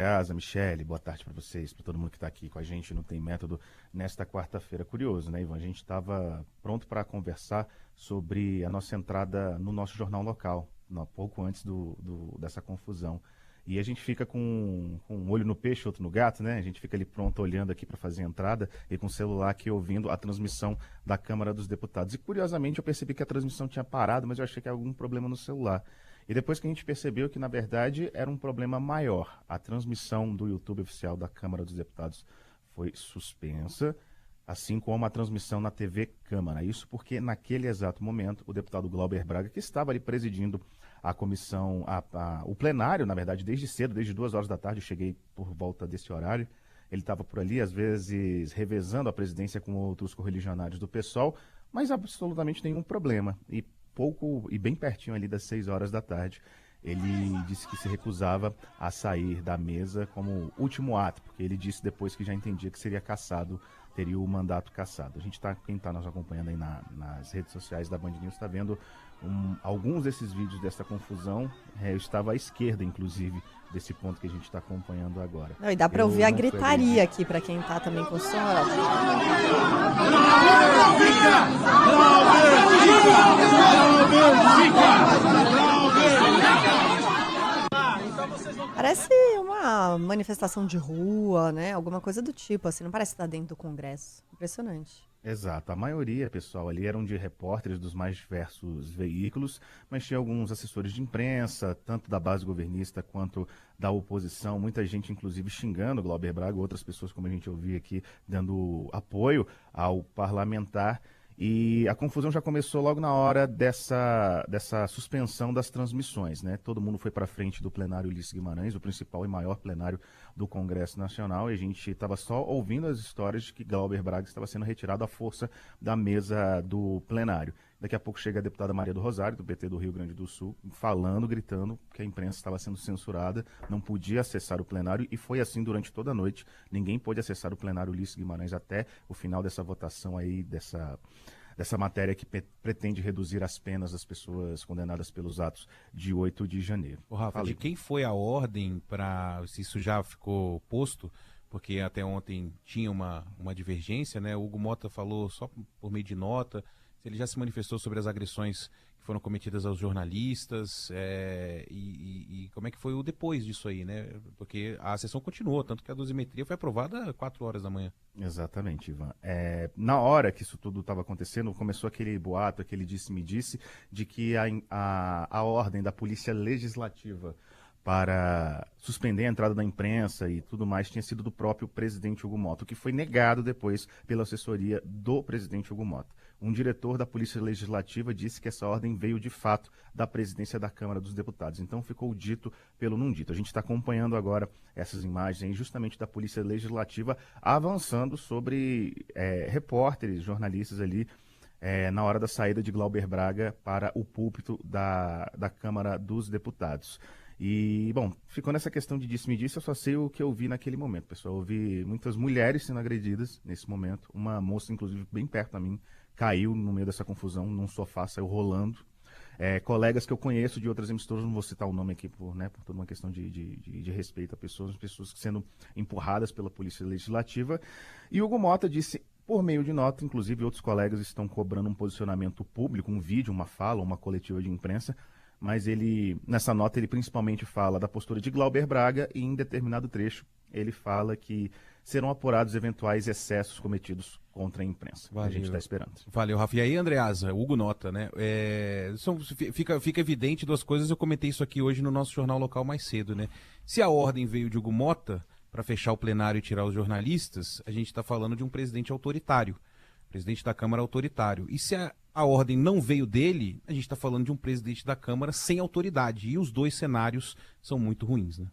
Asa, Michele, boa tarde para vocês, para todo mundo que está aqui com a gente no Tem Método nesta quarta-feira. Curioso, né, Ivan? A gente estava pronto para conversar sobre a nossa entrada no nosso jornal local, pouco antes dessa confusão. E a gente fica com um olho no peixe, outro no gato, né? A gente fica ali pronto olhando aqui para fazer a entrada e com o celular aqui ouvindo a transmissão da Câmara dos Deputados. E curiosamente eu percebi que a transmissão tinha parado, mas eu achei que era algum problema no celular. E depois que a gente percebeu que, na verdade, era um problema maior. A transmissão do YouTube oficial da Câmara dos Deputados foi suspensa, assim como a transmissão na TV Câmara. Isso porque, naquele exato momento, o deputado Glauber Braga, que estava ali presidindo a comissão, o plenário, na verdade, desde cedo, desde 2 horas da tarde, eu cheguei por volta desse horário. Ele estava por ali, às vezes, revezando a presidência com outros correligionários do PSOL, mas absolutamente nenhum problema. E bem pertinho ali das 6 horas da tarde, ele disse que se recusava a sair da mesa como último ato, porque ele disse depois que já entendia que seria cassado, teria o mandato cassado. Quem está nos acompanhando aí nas redes sociais da Band News está vendo alguns desses vídeos dessa confusão. Eu estava à esquerda, inclusive, desse ponto que a gente está acompanhando agora. Não, e dá para ouvir a gritaria aqui para quem está também com o som. Parece uma manifestação de rua, né? Alguma coisa do tipo, assim, não parece estar dentro do Congresso. Impressionante. Exato, a maioria, pessoal, ali eram de repórteres dos mais diversos veículos, mas tinha alguns assessores de imprensa, tanto da base governista quanto da oposição, muita gente inclusive xingando o Glauber Braga, outras pessoas, como a gente ouvia aqui, dando apoio ao parlamentar. E a confusão já começou logo na hora dessa suspensão das transmissões, né? Todo mundo foi para frente do plenário Ulisses Guimarães, o principal e maior plenário do Congresso Nacional, e a gente estava só ouvindo as histórias de que Glauber Braga estava sendo retirado à força da mesa do plenário. Daqui a pouco chega a deputada Maria do Rosário, do PT do Rio Grande do Sul, falando, gritando que a imprensa estava sendo censurada, não podia acessar o plenário, e foi assim durante toda a noite. Ninguém pôde acessar o plenário Ulisses Guimarães até o final dessa votação aí, dessa matéria que pretende reduzir as penas das pessoas condenadas pelos atos de 8 de janeiro. Ô, Rafa, de quem foi a ordem para, se isso já ficou posto, porque até ontem tinha uma divergência, né? O Hugo Mota falou só por meio de nota, se ele já se manifestou sobre as agressões que foram cometidas aos jornalistas, e como é que foi o depois disso aí, né? Porque a sessão continuou, tanto que a dosimetria foi aprovada às 4 horas da manhã. Exatamente, Ivan. Na hora que isso tudo estava acontecendo, começou aquele boato, aquele disse-me-disse, de que a ordem da Polícia Legislativa para suspender a entrada da imprensa e tudo mais tinha sido do próprio presidente Hugo Mota, o que foi negado depois pela assessoria do presidente Hugo Mota. Um diretor da Polícia Legislativa disse que essa ordem veio de fato da presidência da Câmara dos Deputados. Então ficou dito pelo não dito. A gente está acompanhando agora essas imagens aí, justamente da Polícia Legislativa avançando sobre repórteres, jornalistas ali, na hora da saída de Glauber Braga para o púlpito da Câmara dos Deputados. E, bom, ficou nessa questão de disse-me-disse, eu só sei o que eu vi naquele momento, pessoal. Eu vi muitas mulheres sendo agredidas nesse momento. Uma moça, inclusive, bem perto da mim, caiu no meio dessa confusão, num sofá, saiu rolando. Colegas que eu conheço de outras emissoras, não vou citar o nome aqui por toda uma questão de respeito a pessoas sendo empurradas pela Polícia Legislativa. E Hugo Mota disse, por meio de nota, inclusive outros colegas estão cobrando um posicionamento público, um vídeo, uma fala, uma coletiva de imprensa, mas nessa nota ele principalmente fala da postura de Glauber Braga e em determinado trecho ele fala que serão apurados eventuais excessos cometidos contra a imprensa. Valeu. A gente está esperando. Valeu, Rafa. E aí, Andreasa, Hugo Nota, né? Fica evidente duas coisas, eu comentei isso aqui hoje no nosso jornal local mais cedo, né? Se a ordem veio de Hugo Mota para fechar o plenário e tirar os jornalistas, a gente está falando de um presidente autoritário, presidente da Câmara autoritário. E se a ordem não veio dele, a gente está falando de um presidente da Câmara sem autoridade. E os dois cenários são muito ruins, né?